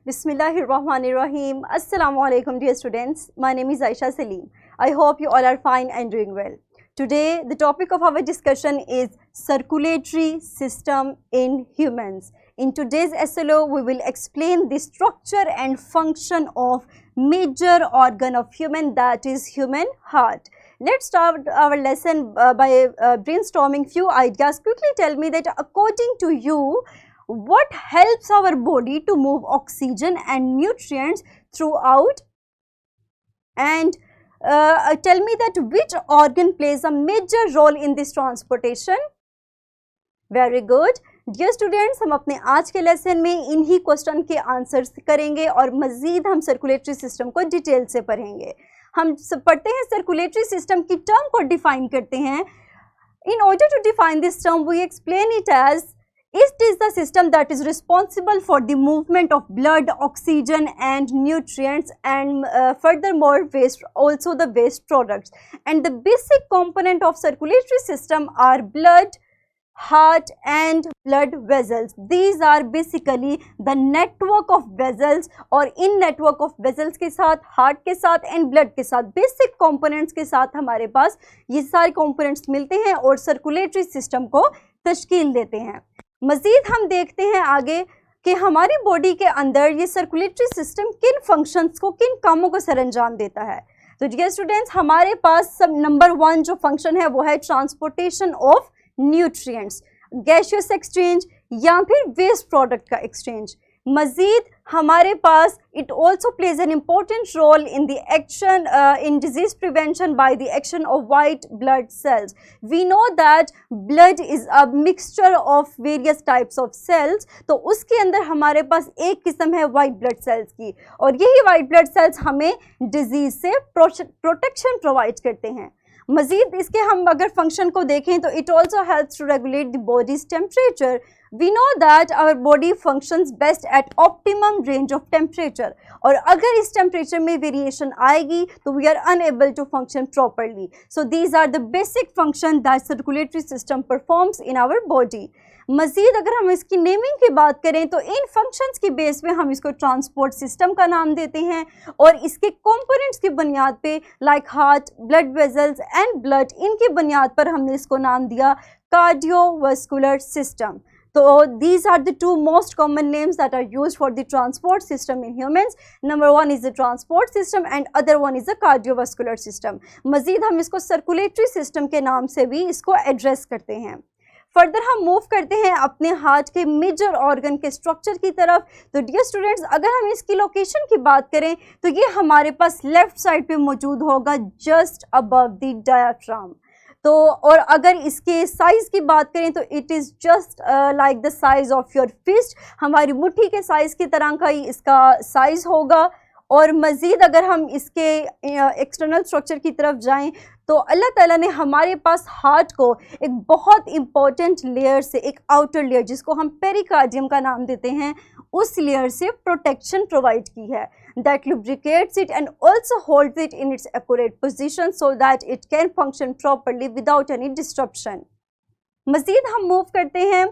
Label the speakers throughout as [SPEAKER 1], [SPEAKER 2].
[SPEAKER 1] Bismillahirrahmanirrahim. Assalamu alaikum dear students. My name is Aisha Salim. I hope you all are fine and doing well. Today the topic of our discussion is circulatory system in humans. In today's SLO we will explain the structure and function of major organ of human, that is human heart. Let's start our lesson by brainstorming few ideas. Quickly tell me that according to you, what helps our body to move oxygen and nutrients throughout, and tell me that which organ plays a major role in this transportation. Very good. Dear students, हम अपने आज के lesson में इन्हीं question के answers करेंगे और मज़ीद हम सर्कुलेटरी सिस्टम को डिटेल से पढ़ेंगे. हम पढ़ते हैं सर्कुलेटरी सिस्टम की टर्म को डिफाइन करते हैं. In order to define this term we explain it as it is the system that is responsible for the movement of blood, oxygen and nutrients, and furthermore waste, also the waste products. And the basic component of circulatory system are blood, heart and blood vessels. These are basically the network of vessels, और इन network of vessels के साथ, heart के साथ and blood के साथ, basic components के साथ हमारे पास ये सारे components मिलते हैं और circulatory system को तश्कील देते हैं. मज़ीद हम देखते हैं आगे कि हमारी बॉडी के अंदर ये सर्कुलेटरी सिस्टम किन फंक्शंस को, किन कामों को सरअंजाम देता है. तो डियर स्टूडेंट्स, हमारे पास सब नंबर 1 जो फंक्शन है वो है transportation of nutrients, gaseous exchange या फिर वेस्ट प्रोडक्ट का एक्सचेंज. मज़ीद हमारे पास it also plays an important role in the action in disease prevention by the action of white blood cells. We know that blood is a mixture of various types of cells. तो उसके अंदर हमारे पास एक किस्म है white blood sales की, और यही वाइट ब्लड सेल्स हमें डिजीज़ से प्रोटेक्शन प्रोवाइड करते हैं. मज़ीद इसके हम अगर फंक्शन को देखें तो it also helps to regulate the body's temperature. We know that our body functions best at optimum range of temperature, और अगर इस temperature में variation आएगी तो we are unable to function properly. So these are the basic function that circulatory system performs in our body. मज़ीद अगर हम इसकी नेमिंग की बात करें तो इन फंक्शंस की बेस पे हम इसको ट्रांसपोर्ट सिस्टम का नाम देते हैं, और इसके कंपोनेंट्स की बुनियाद पे like heart, blood vessels and blood, इनकी बुनियाद पर हमने इसको नाम दिया cardiovascular system. So these are the two most common names that are used for the transport system in humans. Number 1 is the transport system and other one is the cardiovascular system. मज़ीद हम इसको circulatory system के नाम से भी इसको address करते हैं. फर्दर हम मूव करते हैं अपने हार्ट के मेजर ऑर्गन के स्ट्रक्चर की तरफ. तो डियर स्टूडेंट्स, अगर हम इसकी लोकेशन की बात करें तो ये हमारे पास लेफ्ट साइड पे मौजूद होगा, जस्ट अबव द डायफ्राम. तो और अगर इसके साइज़ की बात करें तो it is just like the size of your fist. हमारी मुट्ठी के साइज़ की तरह का ही इसका साइज़ होगा. और मज़ीद अगर हम इसके एक्सटर्नल स्ट्रक्चर की तरफ जाएं तो अल्लाह ताला ने हमारे पास हार्ट को एक बहुत इम्पॉर्टेंट लेयर से, एक आउटर लेयर जिसको हम पेरिकार्डियम का नाम देते हैं, उस लेयर से प्रोटेक्शन प्रोवाइड की है. that lubricates it and also holds it in its accurate position so that it can function properly without any disruption. मज़ीद हम मूव करते हैं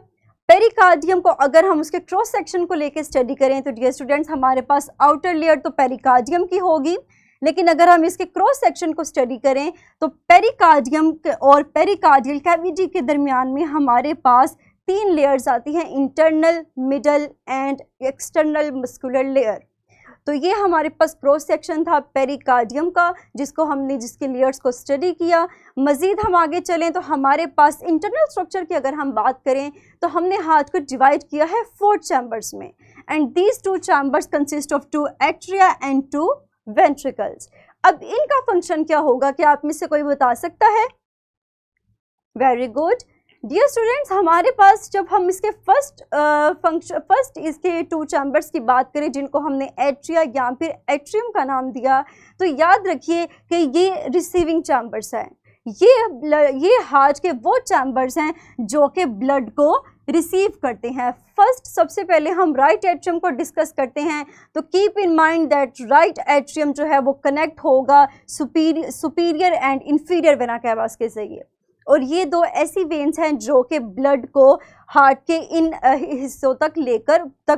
[SPEAKER 1] पेरिकार्डियम को. अगर हम उसके क्रॉस सेक्शन को लेके स्टडी करें तो डियर स्टूडेंट्स, हमारे पास आउटर लेयर तो पेरिकार्डियम की होगी, लेकिन अगर हम इसके क्रॉस सेक्शन को स्टडी करें तो पेरिकार्डियम और पेरिकार्डियल कैविटी के दरमियान में हमारे पास 3 लेयर्स आती हैं, internal, middle and external muscular layer. तो ये हमारे पास क्रॉस सेक्शन था पेरिकार्डियम का, जिसके लेयर्स को स्टडी किया. मज़ीद हम आगे चलें तो हमारे पास इंटरनल स्ट्रक्चर की अगर हम बात करें तो हमने हार्ट को डिवाइड किया है 4 चैम्बर्स में, and these 2 chambers consist of 2 atria and 2 ventricles. अब इनका फंक्शन क्या होगा, क्या आप में से कोई बता सकता है? Very good. डियर स्टूडेंट्स, हमारे पास जब हम इसके फर्स्ट इसके 2 चैम्बर्स की बात करें जिनको हमने एट्रिया या फिर एट्रियम का नाम दिया, तो याद रखिए कि ये रिसीविंग चैम्बर्स हैं. ये हार्ट के वो चैम्बर्स हैं जो कि ब्लड को रिसीव करते हैं. फर्स्ट सबसे पहले हम राइट एट्रियम को डिस्कस करते हैं. तो keep in mind that right atrium जो है वो कनेक्ट होगा superior and inferior vena cava के ज़रिए, और ये 2 ऐसी वेन्स हैं जो कि ब्लड को हार्ट के इन हिस्सों तक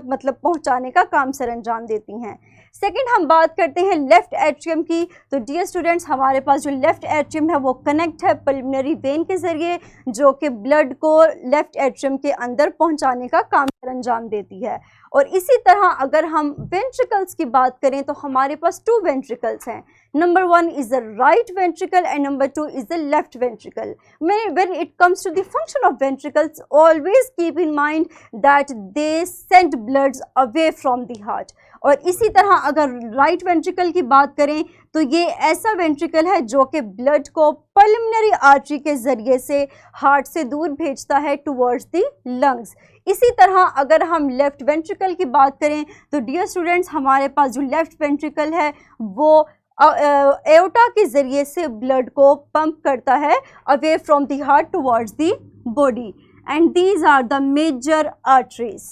[SPEAKER 1] मतलब पहुंचाने का काम सर अंजाम देती हैं। सेकंड हम बात करते हैं लेफ्ट एट्रियम की। तो डियर स्टूडेंट्स, हमारे पास जो लेफ्ट एट्रियम है वो कनेक्ट है पल्मोनरी वेन के ज़रिए, जो कि ब्लड को लेफ्ट एट्रियम के अंदर पहुंचाने का काम अंजाम देती है। और इसी तरह अगर हम वेंट्रिकल्स की बात करें तो हमारे पास 2 वेंट्रिकल्स हैं। Number 1 is the right ventricle and number 2 is the left ventricle. When it comes to the function of ventricles, always keep in mind that they send bloods away from the heart. और इसी तरह अगर right ventricle की बात करें तो ये ऐसा वेंट्रिकल है जो कि ब्लड को पल्मोनरी आर्टरी के ज़रिए से हार्ट से दूर भेजता है टुवर्ड्स द लंग्स। इसी तरह अगर हम लेफ्ट वेंट्रिकल की बात करें तो डियर स्टूडेंट्स, हमारे पास जो लेफ्ट वेंट्रिकल है वो एओर्टा के ज़रिए से ब्लड को पंप करता है away from the heart towards the body, and these are the major arteries.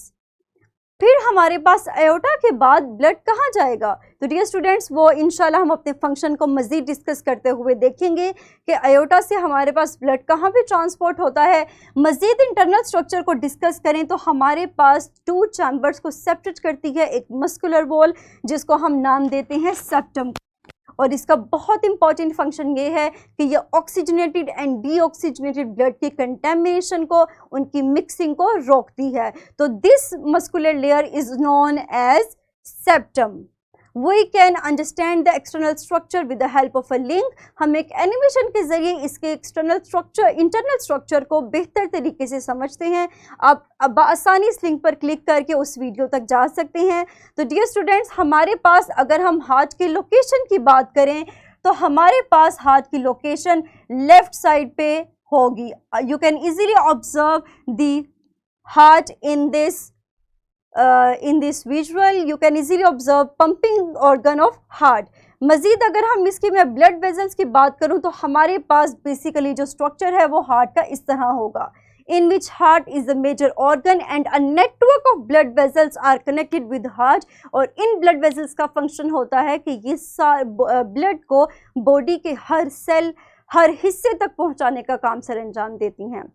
[SPEAKER 1] फिर हमारे पास एओर्टा के बाद ब्लड कहाँ जाएगा? तो डियर स्टूडेंट्स, वो इंशाल्लाह हम अपने फंक्शन को मज़ीद डिस्कस करते हुए देखेंगे कि एओर्टा से हमारे पास ब्लड कहाँ पे ट्रांसपोर्ट होता है। मज़ीद इंटरनल स्ट्रक्चर को डिस्कस करें तो हमारे पास 2 चैम्बर्स को सेपरेट करती है, एक मस्कुलर वॉल जिसको हम नाम देते हैं सेप्टम, और इसका बहुत इंपॉर्टेंट फंक्शन ये है कि ये ऑक्सीजनेटेड एंड डीऑक्सीजनेटेड ब्लड की कंटेमिनेशन को, उनकी मिक्सिंग को रोकती है। तो this muscular layer is known as septum. We can understand the external structure with the help of a link. हम एक एनिमेशन के जरिए इसके एक्सटर्नल स्ट्रक्चर, इंटरनल स्ट्रक्चर को बेहतर तरीके से समझते हैं। आप अब आसानी इस लिंक पर क्लिक करके उस वीडियो तक जा सकते हैं। तो डियर स्टूडेंट्स, हमारे पास अगर हम हार्ट की लोकेशन की बात करें तो हमारे पास हार्ट की लोकेशन लेफ्ट साइड पे होगी। You can easily observe the heart in this visual. You can easily observe pumping organ of heart. मज़ीद अगर हम इसकी मैं ब्लड वेजल्स की बात करूं तो हमारे पास बेसिकली जो स्ट्रक्चर है वो हार्ट का इस तरह होगा, in which heart is the major organ and a network of blood vessels are connected with heart. और इन ब्लड वेजल्स का फंक्शन होता है कि ये ब्लड को बॉडी के हर सेल, हर हिस्से तक पहुंचाने का काम सर अंजाम देती हैं।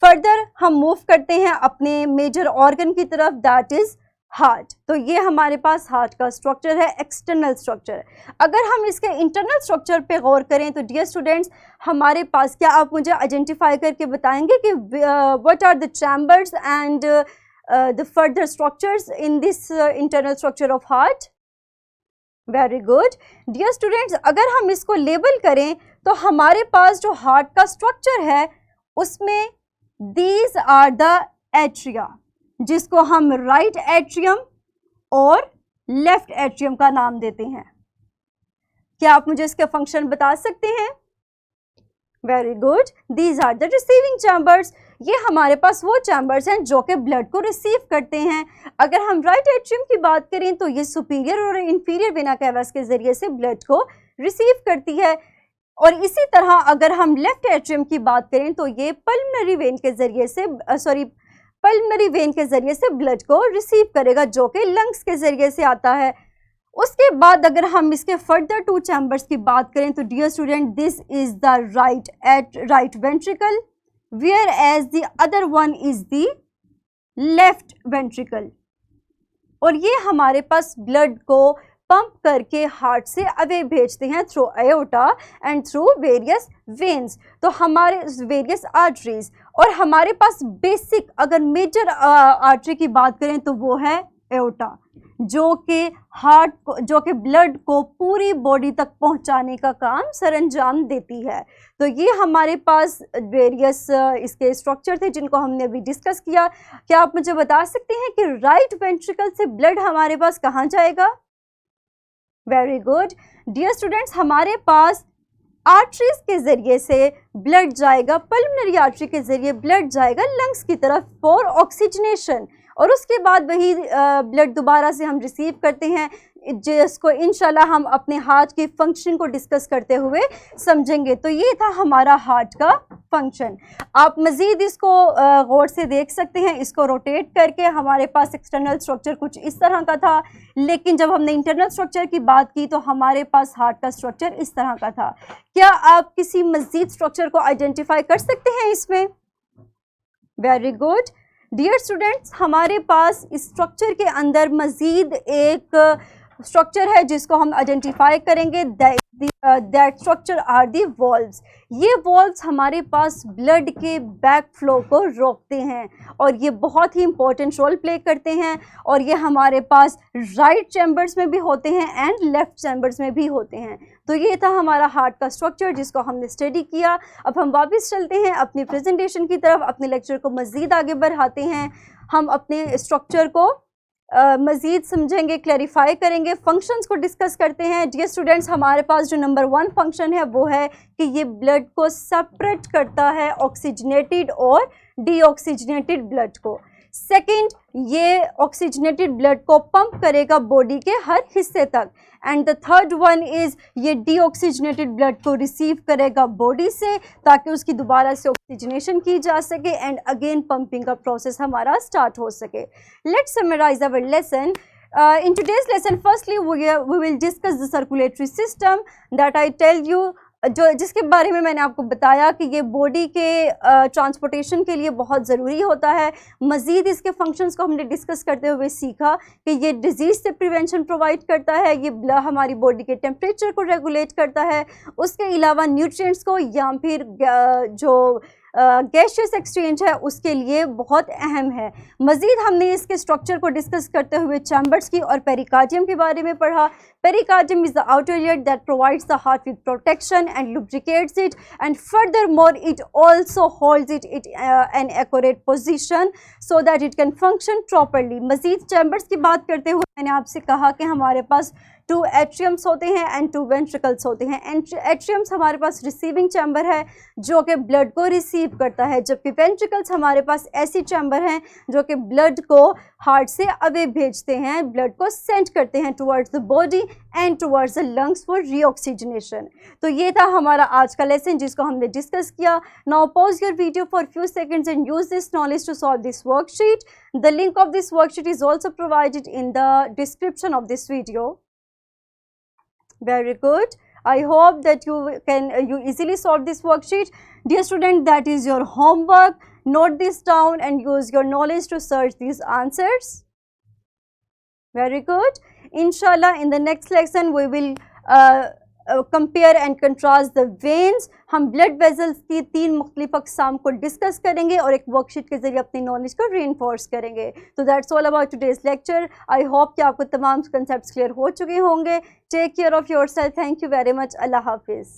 [SPEAKER 1] फर्दर हम मूव करते हैं अपने मेजर ऑर्गन की तरफ, दैट इज हार्ट। तो ये हमारे पास हार्ट का स्ट्रक्चर है, एक्सटर्नल स्ट्रक्चर। अगर हम इसके इंटरनल स्ट्रक्चर पे गौर करें तो डियर स्टूडेंट्स, हमारे पास, क्या आप मुझे आइडेंटिफाई करके बताएंगे कि what are the chambers and the further structures in this internal structure of heart? Very good dear students, अगर हम इसको लेबल करें तो हमारे पास जो हार्ट का स्ट्रक्चर है उसमें These are the atria, जिसको हम राइट एट्रियम और लेफ्ट एट्रियम का नाम देते हैं। क्या आप मुझे इसके फंक्शन बता सकते हैं? Very good, these are the receiving chambers. ये हमारे पास वो चैम्बर्स हैं जो कि ब्लड को रिसीव करते हैं। अगर हम राइट एट्रियम की बात करें तो ये सुपीरियर और इंफीरियर वेना कैवास के जरिए से ब्लड को रिसीव करती है। और इसी तरह अगर हम लेफ्ट एट्रियम की बात करें तो ये पल्मोनरी वेन के जरिए से ब्लड को रिसीव करेगा, जो कि लंग्स के जरिए से आता है। उसके बाद अगर हम इसके फर्दर 2 चैम्बर्स की बात करें तो dear student, this is the right ventricle, whereas the other one is the left ventricle. और ये हमारे पास ब्लड को पंप करके हार्ट से अवे भेजते हैं through aorta and through various veins, तो हमारे वेरियस आर्टरीज। और हमारे पास बेसिक अगर मेजर आर्टरी की बात करें तो वो है एओर्टा, जो कि ब्लड को पूरी बॉडी तक पहुंचाने का काम सर अंजाम देती है। तो ये हमारे पास वेरियस इसके स्ट्रक्चर थे जिनको हमने अभी डिस्कस किया। क्या आप मुझे बता सकते हैं कि राइट वेंट्रिकल से ब्लड हमारे पास कहाँ जाएगा? वेरी गुड डियर स्टूडेंट्स, हमारे पास आर्टरीज के जरिए से ब्लड जाएगा, पल्मोनरी आर्टरी के जरिए ब्लड जाएगा लंग्स की तरफ फॉर ऑक्सीजनेशन, और उसके बाद वही ब्लड दोबारा से हम रिसीव करते हैं, जिसको इंशाल्लाह हम अपने हार्ट के फंक्शन को डिस्कस करते हुए समझेंगे। तो ये था हमारा हार्ट का फंक्शन। आप मज़ीद इसको गौर से देख सकते हैं। इसको रोटेट करके हमारे पास एक्सटर्नल स्ट्रक्चर कुछ इस तरह का था, लेकिन जब हमने इंटरनल स्ट्रक्चर की बात की तो हमारे पास हार्ट का स्ट्रक्चर इस तरह का था। क्या आप किसी मज़ीद स्ट्रक्चर को आइडेंटिफाई कर सकते हैं इसमें? वेरी गुड डियर स्टूडेंट्स, हमारे पास इस स्ट्रक्चर के अंदर मज़ीद एक स्ट्रक्चर है जिसको हम आइडेंटिफाई करेंगे, that structure are the valves. ये वॉल्व्स हमारे पास ब्लड के बैक फ्लो को रोकते हैं और ये बहुत ही इंपॉर्टेंट रोल प्ले करते हैं, और ये हमारे पास राइट चैम्बर्स में भी होते हैं एंड लेफ्ट चैम्बर्स में भी होते हैं। तो ये था हमारा हार्ट का स्ट्रक्चर जिसको हमने स्टडी किया। अब हम वापस चलते हैं अपनी प्रेजेंटेशन की तरफ, अपने लेक्चर को मज़ीद आगे बढ़ाते हैं। हम अपने स्ट्रक्चर को मज़ीद समझेंगे, क्लैरिफाई करेंगे, फंक्शंस को डिस्कस करते हैं। डियर स्टूडेंट्स, हमारे पास जो नंबर 1 फंक्शन है वो है कि ये ब्लड को सेपरेट करता है ऑक्सीजनेटेड और डीऑक्सीजनेटेड ब्लड को। सेकंड, ये ऑक्सीजनेटेड ब्लड को पंप करेगा बॉडी के हर हिस्से तक। And the third one is ये डीऑक्सीजनेटेड ब्लड को रिसीव करेगा बॉडी से ताकि उसकी दोबारा से ऑक्सीजनेशन की जा सके एंड अगेन पंपिंग का प्रोसेस हमारा स्टार्ट हो सके। Let's summarise our lesson. In today's lesson, firstly we will discuss the circulatory system that I tell you, जिसके बारे में मैंने आपको बताया कि ये बॉडी के ट्रांसपोर्टेशन के लिए बहुत ज़रूरी होता है। मज़ीद इसके फंक्शंस को हमने डिस्कस करते हुए सीखा कि ये डिजीज़ से प्रिवेंशन प्रोवाइड करता है, ये हमारी बॉडी के टेम्परेचर को रेगुलेट करता है, उसके अलावा न्यूट्रिएंट्स को या फिर जो गैशियस एक्सचेंज है उसके लिए बहुत अहम है। मज़ीद हमने इसके स्ट्रक्चर को डिस्कस करते हुए चैम्बर्स की और पेरिकार्डियम के बारे में पढ़ा। Pericardium is the outer layer that provides the heart with protection and lubricates it, and further more it also holds it an accurate position so that it can function properly. मज़ीद chambers की बात करते हुए मैंने आपसे कहा कि हमारे पास 2 एट्रियम्स होते हैं एंड 2 वेंट्रिकल्स होते हैं। एट्रियम्स हमारे पास रिसीविंग चैम्बर है जो कि ब्लड को रिसीव करता है, जबकि वेंट्रिकल्स हमारे पास ऐसी चैम्बर हैं जो कि ब्लड को हार्ट से अवे भेजते हैं, ब्लड को सेंड करते हैं towards the body and towards the lungs for reoxygenation. तो ये था हमारा आज का लेसन जिसको हमने डिस्कस किया। Now pause your video for few seconds and use this knowledge to solve this worksheet. The link of this worksheet is also provided in the description of this video. Very good. I hope that you easily solve this worksheet. Dear student, that is your homework. Note this down and use your knowledge to search these answers. Very good. Inshallah, in the next lesson we will compare and contrast the veins. हम blood vessels की 3 मुख्तलिफ अक़साम को discuss करेंगे और एक worksheet के जरिए अपनी नॉलेज को रीइंफोर्स करेंगे। तो that's all about today's lecture. I hope कि आपको तमाम कंसेप्ट्स क्लियर हो चुके होंगे। Take care of yourself. Thank you very much. Allah हाफिज़।